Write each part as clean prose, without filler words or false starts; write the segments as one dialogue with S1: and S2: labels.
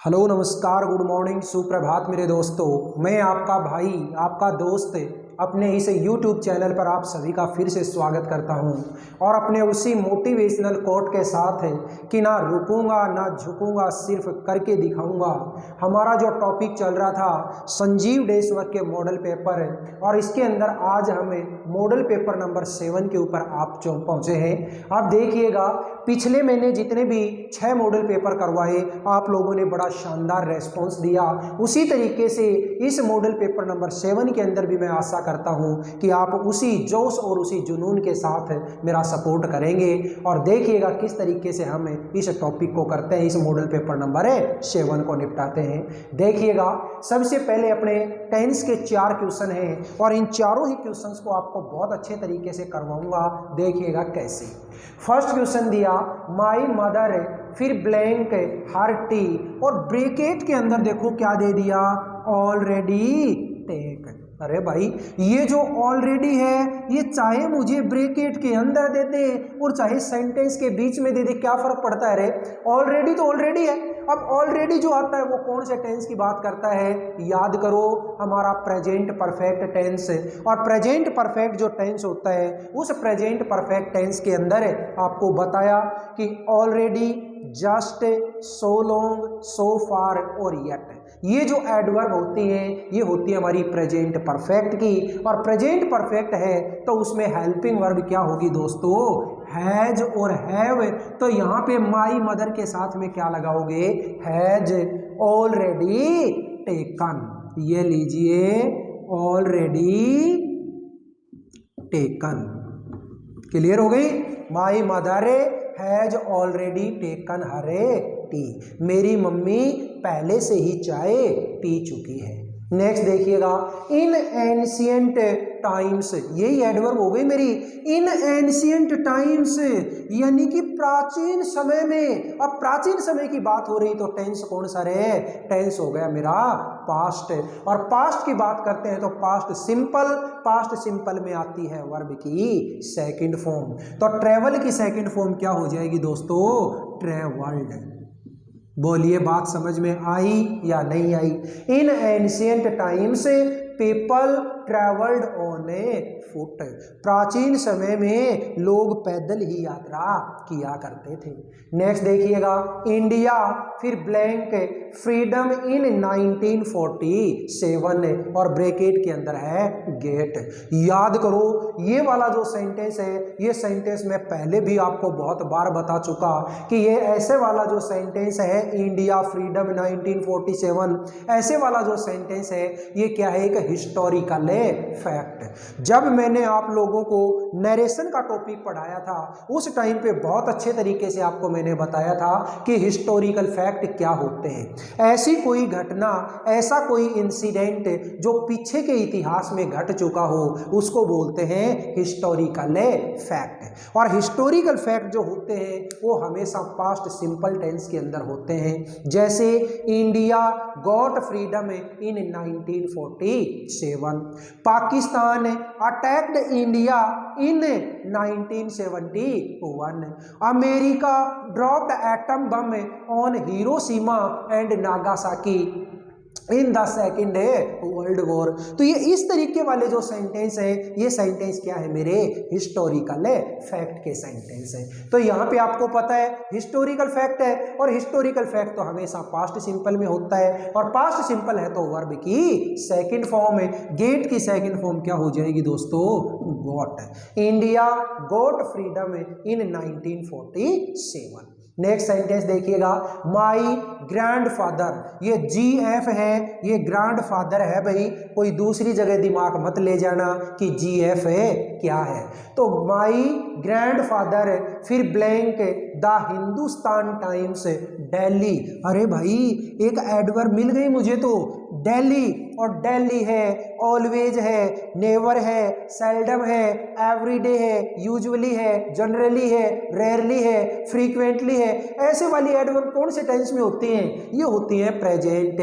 S1: Hello नमस्कार good morning सुप्रभात मेरे दोस्तों। मैं आपका भाई आपका दोस्त अपने इस YouTube चैनल पर आप सभी का फिर से स्वागत करता हूं और अपने उसी मोटिवेशनल कोट के साथ कि ना रुकूंगा ना झुकूंगा सिर्फ करके दिखाऊंगा। हमारा जो टॉपिक चल रहा था संजीव देशमुख के मॉडल पेपर और इसके अंदर आज हमें मॉडल पेपर नंबर 7 के ऊपर आप जो पहुंचे हैं। आप देखिएगा पिछले महीने जितने भी 6 मॉडल पेपर करवाए आप लोगों ने बड़ा शानदार रेस्पॉन्स दिया। उसी तरीके से इस मॉडल पेपर नंबर 7 के अंदर भी मैं आशा करता हूं कि आप उसी जोश और उसी जुनून के साथ मेरा सपोर्ट करेंगे और देखिएगा किस तरीके से हम इस टॉपिक को करते हैं, इस मॉडल पेपर नंबर 7 को निपटाते हैं। देखिएगा सबसे पहले अपने टेंस के 4 क्वेश्चन हैं और इन चारों ही क्वेश्चंस को आपको बहुत अच्छे तरीके से करवाऊंगा। देखिएगा कैसे। फर्स्ट क्वेश्चन दिया माई मदर फिर ब्लैंक हर टी और ब्रैकेट के अंदर देखो क्या दे दिया ऑलरेडी टेक। अरे भाई ये जो ऑलरेडी है ये चाहे मुझे ब्रैकेट के अंदर दे दे और चाहे सेंटेंस के बीच में दे दे, क्या फर्क पड़ता है रे? ऑलरेडी तो ऑलरेडी है। अब ऑलरेडी जो आता है वो कौन से टेंस की बात करता है? याद करो हमारा प्रेजेंट परफेक्ट टेंस। और प्रेजेंट परफेक्ट जो टेंस होता है उस प्रेजेंट परफेक्ट टेंस के अंदर आपको बताया कि ऑलरेडी, जस्ट, सो लॉन्ग, सो फार और येट, ये जो एडवर्ब होती हैं ये होती है हमारी प्रेजेंट परफेक्ट की। और प्रेजेंट परफेक्ट है तो उसमें हेल्पिंग वर्ब क्या होगी दोस्तों? हैज और हैव। तो यहाँ पे माई मदर के साथ में क्या लगाओगे? Has already taken. ये लीजिए ऑलरेडी टेकन। क्लियर हो गई? My mother has already taken her T. मेरी मम्मी पहले से ही चाय पी चुकी है। नेक्स्ट देखिएगा इन एंशियंट टाइम्स, यही एडवर्ब हो गई मेरी। इन एंशियंट टाइम्स यानी कि प्राचीन समय में। अब प्राचीन समय की बात हो रही तो टेंस कौन सा रे? टेंस हो गया मेरा पास्ट। और पास्ट की बात करते हैं तो पास्ट सिंपल। पास्ट सिंपल में आती है वर्ब की सेकंड फॉर्म। तो ट्रेवल की सेकंड फॉर्म क्या हो जाएगी दोस्तों? ट्रेवल्ड। बोलिए बात समझ में आई या नहीं आई? In ancient times people travelled on a foot. प्राचीन समय में लोग पैदल ही यात्रा किया करते थे। नेक्स्ट देखिएगा इंडिया फिर ब्लैंक फ्रीडम इन 1947 और ब्रैकेट के अंदर है गेट। याद करो ये वाला जो सेंटेंस है ये सेंटेंस मैं पहले भी आपको बहुत बार बता चुका कि ये ऐसे वाला जो सेंटेंस है इंडिया फ्रीडम 1947, ऐसे वाला जो सेंटेंस है ये क्या है? एक हिस्टोरिकल फैक्ट। जब मैंने आप लोगों को नरेशन का टॉपिक पढ़ाया था उस टाइम पे बहुत अच्छे तरीके से आपको मैंने बताया था कि हिस्टोरिकल फैक्ट क्या होते हैं। ऐसी कोई घटना, ऐसा कोई इंसिडेंट जो पीछे के इतिहास में घट चुका हो उसको बोलते हैं हिस्टोरिकल फैक्ट। और हिस्टोरिकल फैक्ट जो होते हैं वो हमेशा पास्ट सिंपल टेंस के अंदर होते हैं। जैसे India got freedom in 1947, Pakistan attacked India in 1971, America dropped atom bomb on Hiroshima and Nagasaki in the second world war. तो ये इस तरीके वाले जो सेंटेंस है ये सेंटेंस क्या है मेरे? हिस्टोरिकल फैक्ट के सेंटेंस है। तो यहाँ पे आपको पता है हिस्टोरिकल फैक्ट है और हिस्टोरिकल फैक्ट तो हमेशा पास्ट सिंपल में होता है और पास्ट सिंपल है तो वर्ब की सेकंड फॉर्म है। गेट की सेकंड फॉर्म क्या हो जाएगी दोस्तों? गॉट। इंडिया गॉट फ्रीडम इन 1947। नेक्स्ट सेंटेंस देखिएगा माई ग्रैंडफादर, ये GF है, ये ग्रैंडफादर है भाई, कोई दूसरी जगह दिमाग मत ले जाना कि GF है क्या है। तो माई ग्रैंडफादर फिर blank the Hindustan times Delhi. अरे भाई एक एडवर्ब मिल गई मुझे तो, दिल्ली। और दिल्ली है, ऑलवेज है, नेवर है, सेल्डम है, एवरीडे है, यूजुअली है, जनरली है, रेयरली है, फ्रीक्वेंटली है। ऐसे वाली एडवर्ब कौन से टेंस में होती हैं? ये होती हैं प्रेजेंट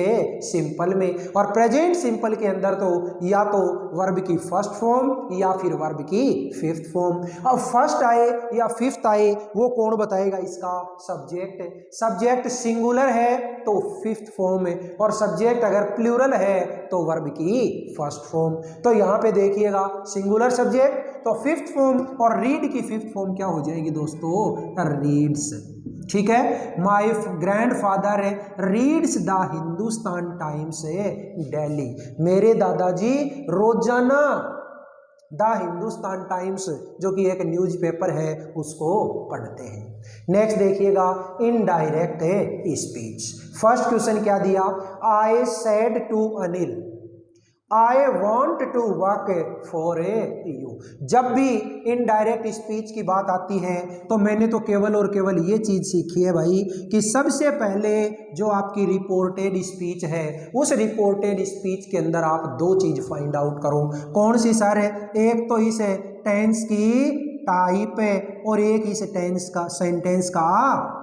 S1: सिंपल में। और प्रेजेंट सिंपल के अंदर तो या तो वर्ब की फर्स्ट फॉर्म या फिर वर्ब की फिफ्थ फॉर्म। अब फर्स्ट आए या फिफ्थ आए वो कौन बताएगा? इसका सब्जेक्ट। सब्जेक्ट सिंगुलर है तो फिफ्थ फॉर्म है, और सब्जेक्ट अगर प्लूरल है तो वर्ब की फर्स्ट फॉर्म। तो यहाँ पे देखिएगा सिंगुलर सब्जेक्ट तो फिफ्थ फॉर्म, और रीड की फिफ्थ फॉर्म क्या हो जाएगी दोस्तों, रीड्स। ठीक है, my grandfather reads the Hindustan times daily, मेरे दादाजी रोजाना द हिंदुस्तान टाइम्स जो कि एक न्यूज़पेपर है उसको पढ़ते हैं। नेक्स्ट देखिएगा इनडायरेक्ट स्पीच। फर्स्ट क्वेश्चन क्या दिया, I said to Anil I want to work for you. जब भी इनडायरेक्ट स्पीच की बात आती है तो मैंने तो केवल और केवल ये चीज़ सीखी है भाई कि सबसे पहले जो आपकी रिपोर्टेड स्पीच है उस रिपोर्टेड स्पीच के अंदर आप दो चीज़ फाइंड आउट करो। कौन सी सर है, एक तो इस टेंस की टाइप है और एक इस टेंस का सेंटेंस का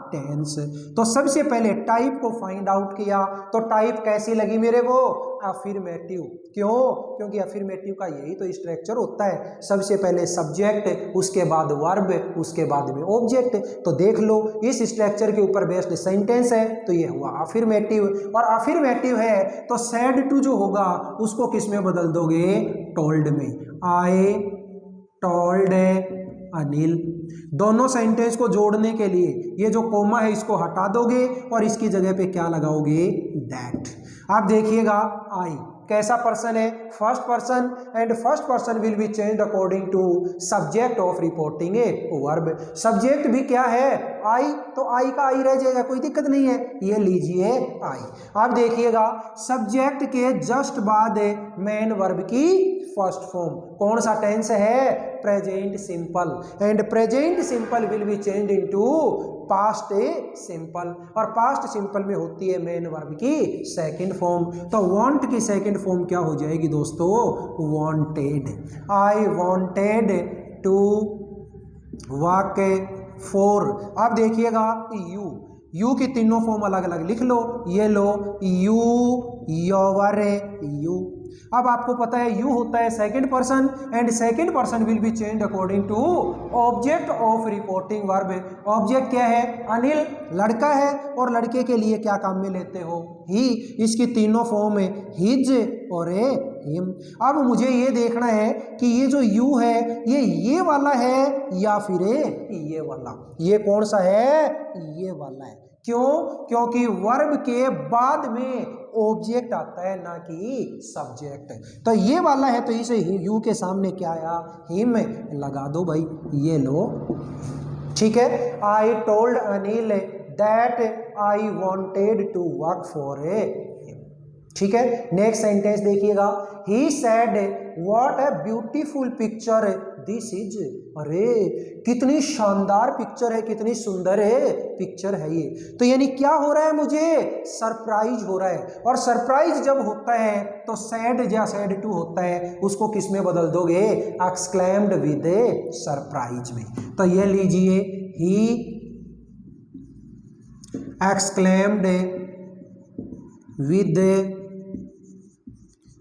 S1: टेंस। तो सबसे पहले टाइप को फाइंड आउट किया तो टाइप कैसी लगी मेरे को, अफर्मेटिव। क्यों, क्योंकि अफर्मेटिव का यही तो स्ट्रक्चर होता है, सबसे पहले सब्जेक्ट, उसके बाद वर्ब, उसके बाद में ऑब्जेक्ट। तो देख लो इस स्ट्रक्चर के ऊपर बेस्ड सेंटेंस है तो ये हुआ अफर्मेटिव, और अफर्मेटिव है तो सैड टू जो होगा उसको किस में बदल दोगे, टोल्ड में। आई टोल्ड अनिल। दोनों सेंटेंस को जोड़ने के लिए ये जो कोमा है इसको हटा दोगे और इसकी जगह पे क्या लगाओगे, दैट। आप देखिएगा आई कैसा पर्सन है, first person, and first person will be changed according to subject of reporting a verb. Subject भी क्या है, आई, तो आई का आई रह जाएगा, कोई दिक्कत नहीं है, ये लीजिए आई। आप देखिएगा सब्जेक्ट के जस्ट बाद मेन वर्ब की फर्स्ट फॉर्म, कौन सा टेंस है, present simple, and present simple will be changed into past simple, और पास्ट सिंपल में होती है मेन वर्ब की सेकंड फॉर्म। तो वांट की सेकंड फॉर्म क्या हो जाएगी दोस्तों, wanted. I wanted to work for. अब देखिएगा यू की तीनों फॉर्म अलग अलग लिख लो, ये लो यू, योवर, यू। अब आपको पता है यू होता है second person, and second person will be changed according to object of reporting verb. Object क्या है, अनिल लड़का है, और लड़के के लिए क्या काम में लेते हो, ही। इसकी तीनों फॉर्म है हिज और हिम। अब मुझे ये देखना है कि ये जो यू है ये वाला है या फिर ये वाला, ये कौन सा है, ये वाला है। क्यों, क्योंकि वर्ब के बाद में ऑब्जेक्ट आता है ना कि सब्जेक्ट। तो ये वाला है तो इसे यू के सामने क्या आया, हिम लगा दो भाई, ये लो। ठीक है, I told Anil that I wanted to work for a. ठीक है, नेक्स्ट सेंटेंस देखिएगा, he said what a beautiful picture this is. अरे कितनी शानदार पिक्चर है, कितनी सुंदर है पिक्चर है ये। तो यानी क्या हो रहा है, मुझे सरप्राइज हो रहा है, और सरप्राइज जब होता है तो सैड या सैड टू होता है, उसको किस में बदल दोगे, एक्सक्लेम्ड विद सरप्राइज में। तो ये लीजिए ही एक्सक्लेम्ड विद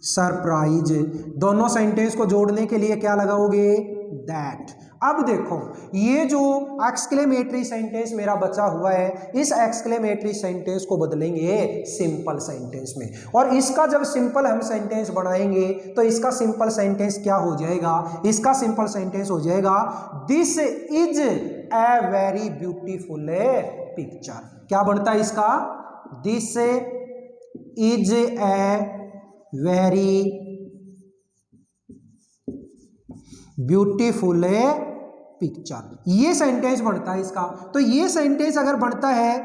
S1: सरप्राइज। दोनों सेंटेंस को जोड़ने के लिए क्या लगाओगे, दैट। अब देखो ये जो एक्सक्लेमेटरी सेंटेंस मेरा बचा हुआ है, इस एक्सक्लेमेटरी सेंटेंस को बदलेंगे सिंपल सेंटेंस में, और इसका जब सिंपल हम सेंटेंस बनाएंगे तो इसका सिंपल सेंटेंस क्या हो जाएगा, इसका सिंपल सेंटेंस हो जाएगा this is a very beautiful picture. क्या बनता है इसका, this is a very beautiful picture, ये सेंटेंस बनता है इसका। तो ये सेंटेंस अगर बनता है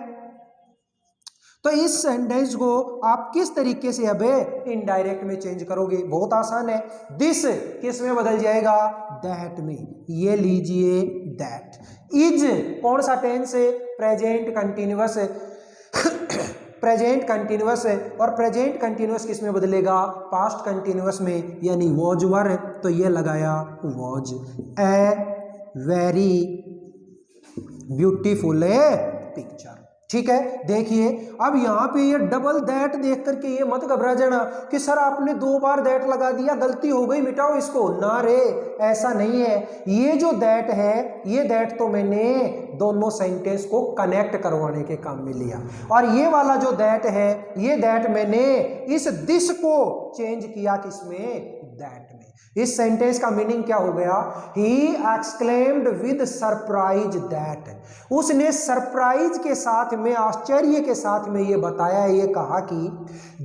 S1: तो इस सेंटेंस को आप किस तरीके से अब इनडायरेक्ट में चेंज करोगे, बहुत आसान है। दिस किस में बदल जाएगा, दैट में, ये लीजिए दैट। इज कौन सा टेंस है, प्रेजेंट कंटिन्यूअस प्रेजेंट कंटिन्यूअस है, और प्रेजेंट कंटिन्यूअस किस में बदलेगा, पास्ट कंटिन्यूअस में, यानी वॉज वर, तो ये लगाया was. A very beautiful picture. ठीक है, देखिए अब यहाँ पे ये डबल दैट देख करके ये मत घबरा जाना कि सर आपने 2 बार दैट लगा दिया, गलती हो गई, मिटाओ इसको। ना रे, ऐसा नहीं है। ये जो दैट है, ये दैट तो मैंने दोनों सेंटेंस को कनेक्ट करवाने के काम में लिया, और ये वाला जो दैट है, ये दैट मैंने इस दिस को चेंज किया किसमें, दैट में। इस सेंटेंस का मीनिंग क्या हो गया, he exclaimed with surprise that, उसने सरप्राइज के साथ में, आश्चर्य के साथ में ये बताया, ये कहा कि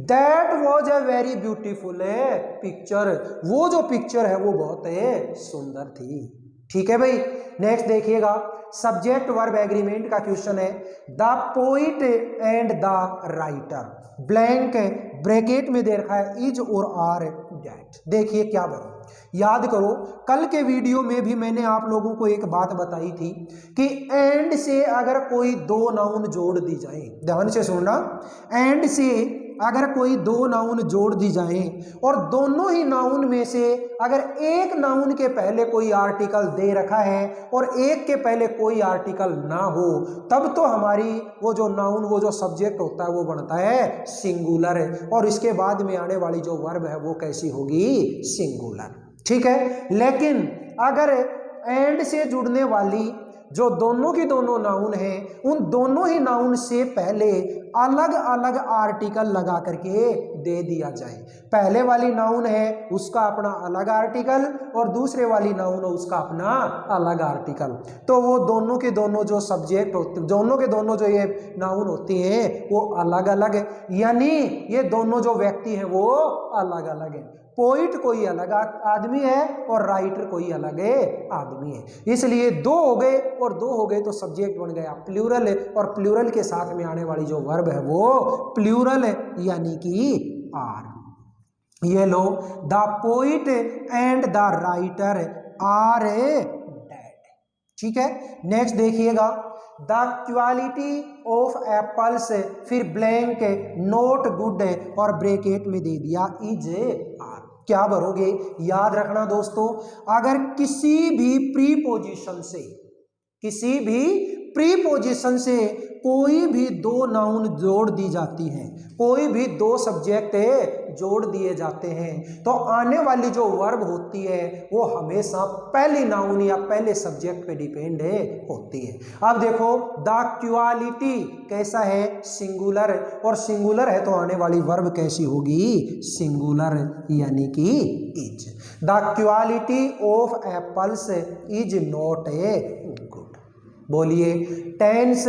S1: that was a very beautiful picture, वो जो पिक्चर है वो बहुत सुंदर थी। ठीक है भाई, नेक्स्ट देखिएगा, सब्जेक्ट वर्ब एग्रीमेंट का क्वेश्चन है, the poet and the writer, blank bracket में दे रखा है इज और आर डेट। देखिए क्या बनो, याद करो कल के वीडियो में भी मैंने आप लोगों को एक बात बताई थी कि एंड से अगर कोई 2 नाउन जोड़ दी जाए, ध्यान से सुनना, एंड से अगर कोई 2 नाउन जोड़ दी जाए और दोनों ही नाउन में से अगर एक नाउन के पहले कोई आर्टिकल दे रखा है और एक के पहले कोई आर्टिकल ना हो, तब तो हमारी वो जो नाउन, वो जो सब्जेक्ट होता है वो बनता है सिंगुलर, और इसके बाद में आने वाली जो वर्ब है वो कैसी होगी, सिंगुलर। ठीक है, लेकिन अगर एंड से जुड़ने वाली जो दोनों की दोनों नाउन हैं, उन दोनों ही नाउन से पहले अलग अलग आर्टिकल लगा करके दे दिया जाए, पहले वाली नाउन है उसका अपना अलग आर्टिकल और दूसरे वाली नाउन है उसका अपना अलग आर्टिकल, तो वो दोनों के दोनों जो सब्जेक्ट होते, दोनों के दोनों जो ये नाउन होती हैं वो अलग अलग है, यानी ये दोनों जो व्यक्ति हैं वो अलग अलग है। पोइट कोई अलग आदमी है और राइटर कोई अलग आदमी है, इसलिए 2 हो गए और 2 हो गए तो सब्जेक्ट बन गया प्लूरल, और प्लूरल के साथ में आने वाली जो वर्ब है वो प्लूरल है, यानी कि आर। ये लो, the poet and the writer are dead. ठीक है, नेक्स्ट देखिएगा, द क्वालिटी ऑफ एप्पल्स, फिर ब्लैंक नॉट गुड और ब्रैकेट में दे दिया इज आर। क्या भरोगे, याद रखना दोस्तों, अगर किसी भी प्रीपोजिशन से, किसी भी प्रीपोजिशन से कोई भी 2 नाउन जोड़ दी जाती हैं, कोई भी 2 सब्जेक्ट जोड़ दिए जाते हैं, तो आने वाली जो वर्ब होती है वो हमेशा पहली नाउन या पहले सब्जेक्ट पे डिपेंड होती है। अब देखो, द क्वालिटी कैसा है, सिंगुलर, और सिंगुलर है तो आने वाली वर्ब कैसी होगी, सिंगुलर, यानी कि is. The quality of apples is not good. बोलिए, टेंस,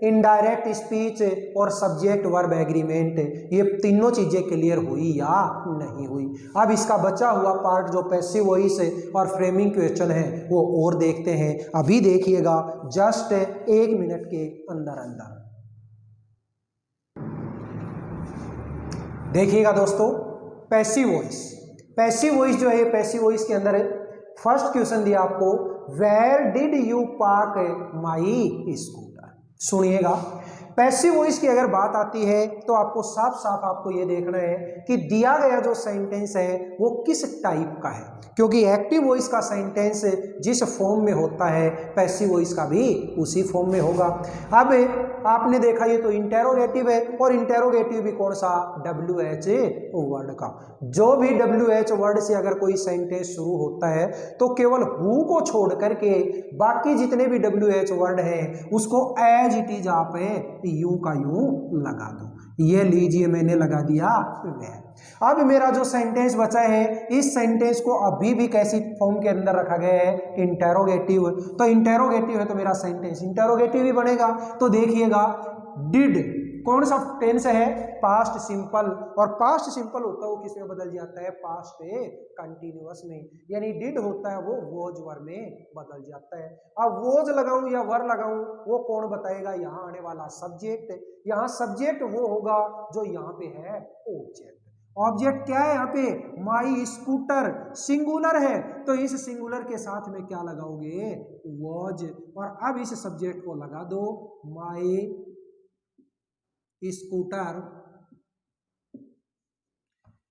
S1: इनडायरेक्ट स्पीच और सब्जेक्ट वर्ब एग्रीमेंट, ये तीनों चीजें क्लियर हुई या नहीं हुई। अब इसका बचा हुआ पार्ट जो पैसिव वॉइस और फ्रेमिंग क्वेश्चन है वो और देखते हैं, अभी देखिएगा जस्ट 1 मिनट के अंदर अंदर। देखिएगा दोस्तों, पैसिव वॉइस, पैसिव वॉइस जो है, पैसिव वॉइस के अंदर फर्स्ट क्वेश्चन दिया आपको, where did you park my scooter. सुनिएगा, पैसिव वॉइस की अगर बात आती है तो आपको साफ साफ आपको ये देखना है कि दिया गया जो सेंटेंस है वो किस टाइप का है, क्योंकि एक्टिव वॉइस का सेंटेंस जिस फॉर्म में होता है पैसिव वॉइस का भी उसी फॉर्म में होगा। अब आपने देखा ये तो इंटेरोगेटिव है, और इंटेरोगेटिव भी कौन सा, WH वर्ड का। जो भी WH वर्ड से अगर कोई सेंटेंस शुरू होता है तो केवल हु को छोड़ करके बाकी जितने भी WH वर्ड हैं उसको एज इट इज आप यूं का यूं लगा दो। ये लीजिए मैंने लगा दिया वेयर। अब मेरा जो सेंटेंस बचा है, इस सेंटेंस को अभी भी कैसी फॉर्म के अंदर रखा गया है, इंटेरोगेटिव। तो इंटेरोगेटिव है तो मेरा सेंटेंस इंटेरोगेटिव ही बनेगा। तो देखिएगा, डिड कौन सा टेंस है, पास्ट सिंपल, और पास्ट सिंपल होता है वो किस में बदल जाता है, पास्ट कंटिन्यूअस में, यानी डिड होता है वो वॉज वर में बदल जाता है। अब वॉज लगाऊं या वर लगाऊं वो कौन बताएगा, यहाँ आने वाला सब्जेक्ट। यहाँ सब्जेक्ट वो होगा जो यहाँ पे है ऑब्जेक्ट। ऑब्जेक्ट क्या है यहाँ पे, माई स्कूटर, सिंगुलर है तो इस सिंगुलर के साथ में क्या लगाओगे, वॉज, और अब इस सब्जेक्ट को लगा दो माई स्कूटर।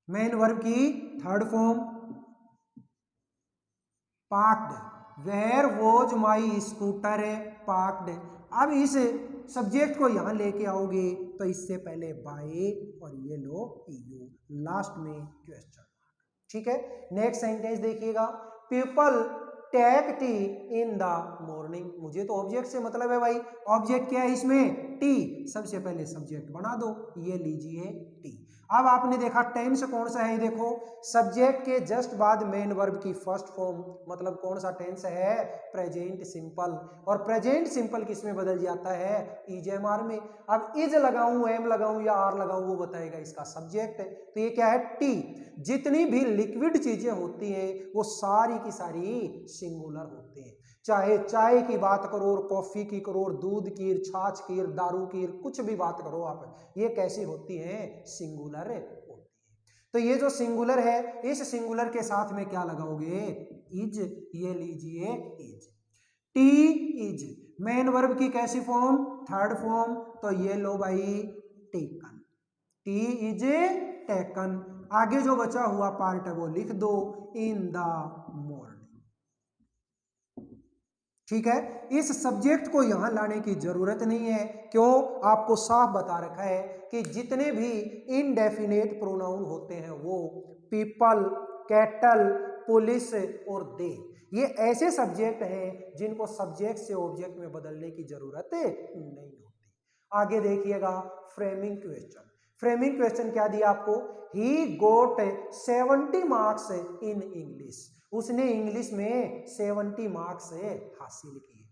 S1: मेन वर्ब की third form parked, where was my scooter parked. अब इस सब्जेक्ट को यहाँ लेके आओगे तो इससे पहले बाय और ये लो यू, लास्ट में क्वेश्चन मार्क। ठीक है, नेक्स्ट सेंटेंस देखिएगा, people take tea in the morning. मुझे तो ऑब्जेक्ट से मतलब है भाई, ऑब्जेक्ट क्या है इसमें, टी। सबसे पहले सब्जेक्ट बना दो, ये लीजिए टी। अब आपने देखा टेंस कौन सा है, देखो सब्जेक्ट के जस्ट बाद मेन वर्ब की फर्स्ट फॉर्म, मतलब कौन सा टेंस है, प्रेजेंट सिंपल। और प्रेजेंट सिंपल किस में बदल जाता है, इज एम आर में। अब इज लगाऊं, एम लगाऊं या आर लगाऊं, वो बताएगा इसका सब्जेक्ट। तो ये क्या है, टी। जितनी भी लिक्विड चीजें होती हैं वो सारी की सारी सिंगुलर होते हैं, चाहे चाय की बात करो, कॉफी की करो, दूध की, छाछ की, दारू की, कुछ भी बात करो आप, ये कैसी होती हैं, सिंगुलर होती है। तो ये जो सिंगुलर है, इस सिंगुलर के साथ में क्या लगाओगे, इज, ये लीजिए is. T is main verb की कैसी फॉर्म, थर्ड फॉर्म, तो ये लो भाई टेकन, टी इज टेकन। आगे जो बचा हुआ पार्ट है वो लिख दो, इन द मॉर्निंग। ठीक है, इस सब्जेक्ट को यहां लाने की जरूरत नहीं है, क्यों, आपको साफ बता रखा है कि जितने भी इनडेफिनेट प्रोनाउन होते हैं वो पीपल, कैटल, पुलिस और दे, ये ऐसे सब्जेक्ट हैं जिनको सब्जेक्ट से ऑब्जेक्ट में बदलने की जरूरत नहीं होती। आगे देखिएगा, फ्रेमिंग क्वेश्चन। फ्रेमिंग क्वेश्चन क्या दिया आपको, ही गोट 70 मार्क्स इन इंग्लिश, उसने इंग्लिश में 70 मार्क्स हासिल किए।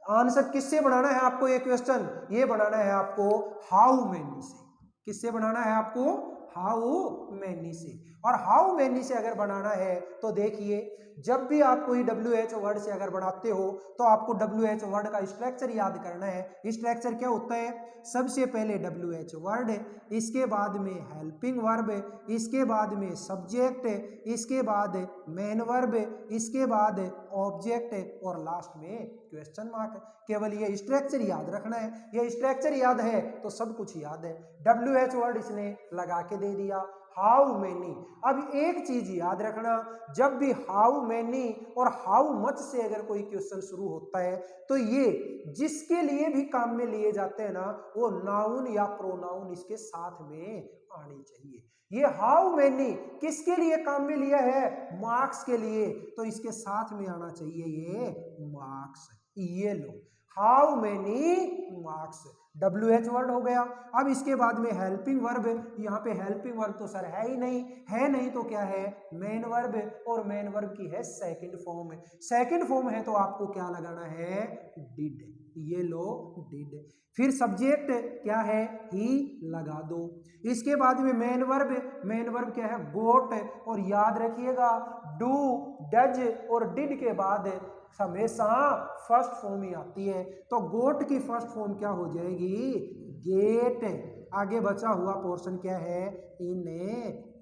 S1: आंसर किससे बनाना है आपको, ये क्वेश्चन ये बनाना है आपको हाउ मेनी से। किससे बनाना है आपको, हाउ मेनी से। और हाउ मेनी से अगर बनाना है तो देखिए, जब भी आप कोई WH वर्ड से अगर बनाते हो तो आपको WH वर्ड का स्ट्रक्चर याद करना है। स्ट्रक्चर क्या होता है, सबसे पहले WH वर्ड, इसके बाद में हेल्पिंग वर्ब, इसके बाद में सब्जेक्ट, इसके बाद मेन वर्ब, इसके बाद ऑब्जेक्ट और लास्ट में क्वेश्चन मार्क। केवल ये स्ट्रक्चर याद रखना है, ये स्ट्रक्चर याद है तो सब कुछ याद है। WH वर्ड इसने लगा के दे दिया, हाउ मेनी। अब एक चीज याद रखना, जब भी हाउ मेनी और हाउ मच से अगर कोई क्वेश्चन शुरू होता है तो ये जिसके लिए भी काम में लिए जाते हैं ना, वो नाउन या प्रोनाउन इसके साथ में आनी चाहिए। ये हाउ मेनी किसके लिए काम में लिया है, मार्क्स के लिए, तो इसके साथ में आना चाहिए ये मार्क्स। ये लो, how many marks, WH word हो गया। अब इसके बाद में हेल्पिंग वर्ब, यहाँ पे हेल्पिंग वर्ब तो सर है ही नहीं, है नहीं तो क्या है, मेन वर्ब, और मेन वर्ब की है सेकंड फॉर्म। सेकंड फॉर्म है तो आपको क्या लगाना है, डिड, ये लो डिड। फिर सब्जेक्ट क्या है, ही लगा दो। इसके बाद में मेन वर्ब, मेन वर्ब क्या है, गोट, और याद रखिएगा डू, डज और डिड के बाद हमेशा फर्स्ट फॉर्म ही आती है, तो गोट की फर्स्ट फॉर्म क्या हो जाएगी, गेट। आगे बचा हुआ पोर्शन क्या है, इन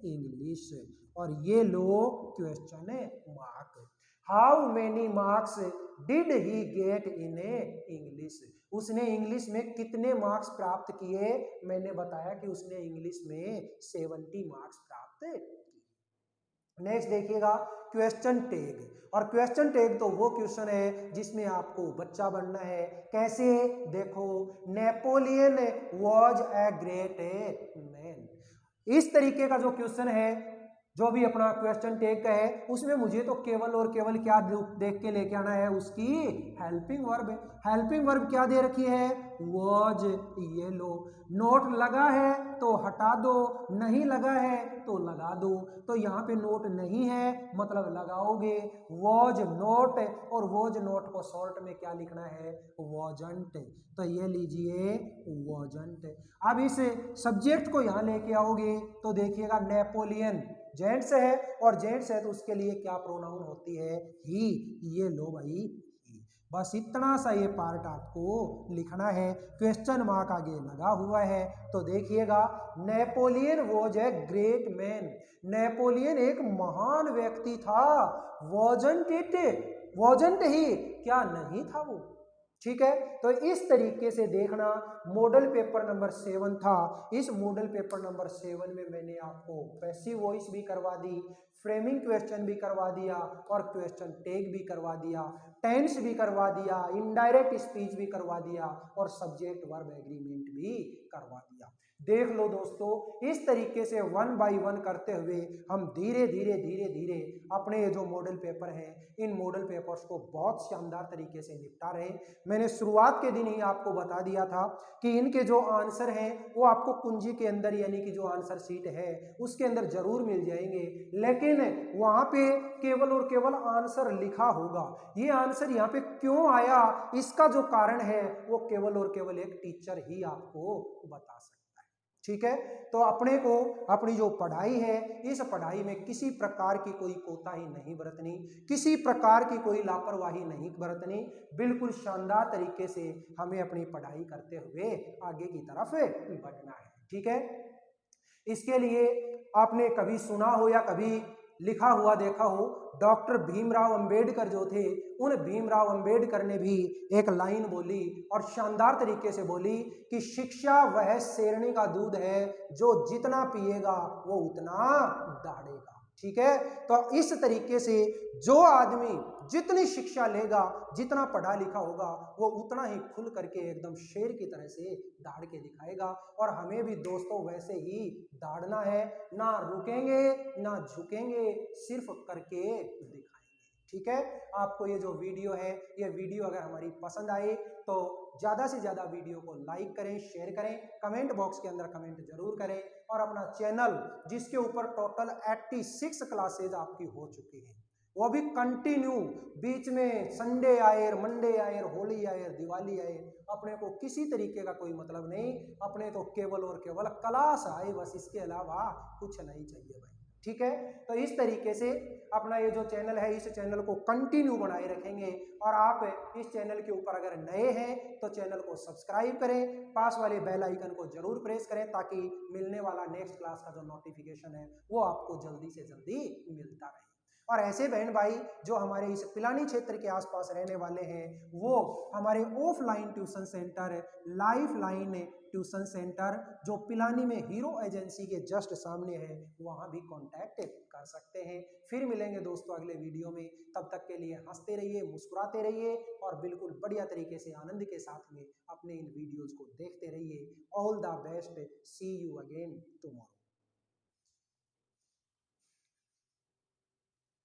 S1: इंग्लिश, और ये लो question mark. How many marks did he get in English, उसने इंग्लिश में कितने मार्क्स प्राप्त किए, मैंने बताया कि उसने इंग्लिश में 70 मार्क्स प्राप्त किए। नेक्स्ट देखिएगा, क्वेश्चन टैग। और क्वेश्चन टैग तो वो क्वेश्चन है जिसमें आपको बच्चा बनना है। कैसे, देखो, Napoleon was a great man, इस तरीके का जो क्वेश्चन है, जो भी अपना क्वेश्चन टैग का है, उसमें मुझे तो केवल और केवल क्या देख के लेके आना है, उसकी हेल्पिंग वर्ब। हेल्पिंग वर्ब क्या दे रखी है, वॉज, ये लो। नोट लगा है तो हटा दो, नहीं लगा है तो लगा दो। तो यहाँ पे नोट नहीं है मतलब लगाओगे वॉज नोट, और वॉज नोट को शॉर्ट में क्या लिखना है, वॉजंट, तो ये लीजिए वॉजंट। अब इस सब्जेक्ट को यहाँ लेके आओगे तो देखिएगा नेपोलियन जेंट्स है, और जेंट्स है तो उसके लिए क्या प्रोनाउन होती है, ही, ये लो भाई ही। बस इतना सा ये पार्ट आपको लिखना है, क्वेश्चन मार्क आगे लगा हुआ है। तो देखिएगा, Napoleon was a great man, Napoleon एक महान व्यक्ति था, वॉजंट इट, वॉजंट ही, क्या नहीं था वो। ठीक है, तो इस तरीके से देखना। मॉडल पेपर नंबर 7 था, इस मॉडल पेपर नंबर 7 में मैंने आपको पैसिव वॉइस भी करवा दी, फ्रेमिंग क्वेश्चन भी करवा दिया और क्वेश्चन टैग भी करवा दिया, टेंस भी करवा दिया, इनडायरेक्ट स्पीच भी करवा दिया और सब्जेक्ट वर्ब एग्रीमेंट भी करवा दिया। देख लो दोस्तों, इस तरीके से 1 बाय 1 करते हुए हम धीरे धीरे अपने ये जो मॉडल पेपर हैं, इन मॉडल पेपर्स को बहुत शानदार तरीके से निपटा रहे हैं। मैंने शुरुआत के दिन ही आपको बता दिया था कि इनके जो आंसर हैं वो आपको कुंजी के अंदर यानी कि जो आंसर शीट है उसके अंदर जरूर मिल जाएंगे, लेकिन वहां पे केवल और केवल आंसर लिखा होगा। ये आंसर यहाँ पे क्यों आया, इसका जो कारण है वो केवल और केवल एक टीचर ही आपको बता सकता है। ठीक है, तो अपने को अपनी जो पढ़ाई है, इस पढ़ाई में किसी प्रकार की कोई कोताही नहीं बरतनी, किसी प्रकार की कोई लापरवाही नहीं बरतनी, बिल्कुल शानदार तरीके से हमें अपनी पढ़ाई करते हुए आगे की तरफ बढ़ना है। ठीक है, इसके लिए आपने कभी सुना हो या कभी लिखा हुआ देखा हो, डॉक्टर भीमराव अंबेडकर जो थे, उन भीमराव अंबेडकर ने भी एक लाइन बोली और शानदार तरीके से बोली कि शिक्षा वह शेरनी का दूध है जो जितना पिएगा वो उतना दहाड़ेगा। ठीक है, तो इस तरीके से जो आदमी जितनी शिक्षा लेगा, जितना पढ़ा लिखा होगा, वो उतना ही खुल करके एकदम शेर की तरह से दाड़ के दिखाएगा। और हमें भी दोस्तों वैसे ही दाड़ना है, ना रुकेंगे ना झुकेंगे, सिर्फ करके दिखाएंगे। ठीक है, आपको ये जो वीडियो है, ये वीडियो अगर हमारी पसंद आए तो ज़्यादा से ज़्यादा वीडियो को लाइक करें, शेयर करें, कमेंट बॉक्स के अंदर कमेंट जरूर करें और अपना चैनल जिसके ऊपर टोटल 86 क्लासेज आपकी हो चुकी हैं, वो भी कंटिन्यू, बीच में संडे आए, मंडे आए, होली आए, दिवाली आए, अपने को किसी तरीके का कोई मतलब नहीं, अपने तो केवल और केवल क्लास आए, बस इसके अलावा कुछ नहीं चाहिए भाई। ठीक है, तो इस तरीके से अपना ये जो चैनल है, इस चैनल को कंटिन्यू बनाए रखेंगे। और आप इस चैनल के ऊपर अगर नए हैं तो चैनल को सब्सक्राइब करें, पास वाले बेल आइकन को जरूर प्रेस करें ताकि मिलने वाला नेक्स्ट क्लास का जो नोटिफिकेशन है वो आपको जल्दी से जल्दी मिलता रहे। और ऐसे बहन भाई जो हमारे इस पिलानी क्षेत्र के आसपास रहने वाले हैं, वो हमारे offline tuition centre life line tuition centre जो पिलानी में हीरो एजेंसी के जस्ट सामने है, वहां भी कांटेक्ट कर सकते हैं। फिर मिलेंगे दोस्तों अगले वीडियो में, तब तक के लिए हंसते रहिए, मुस्कुराते रहिए और बिल्कुल बढ़िया तरीके से आनंद के साथ में अपने इन वीडियोज को देखते रहिए। All the best, see you again tomorrow.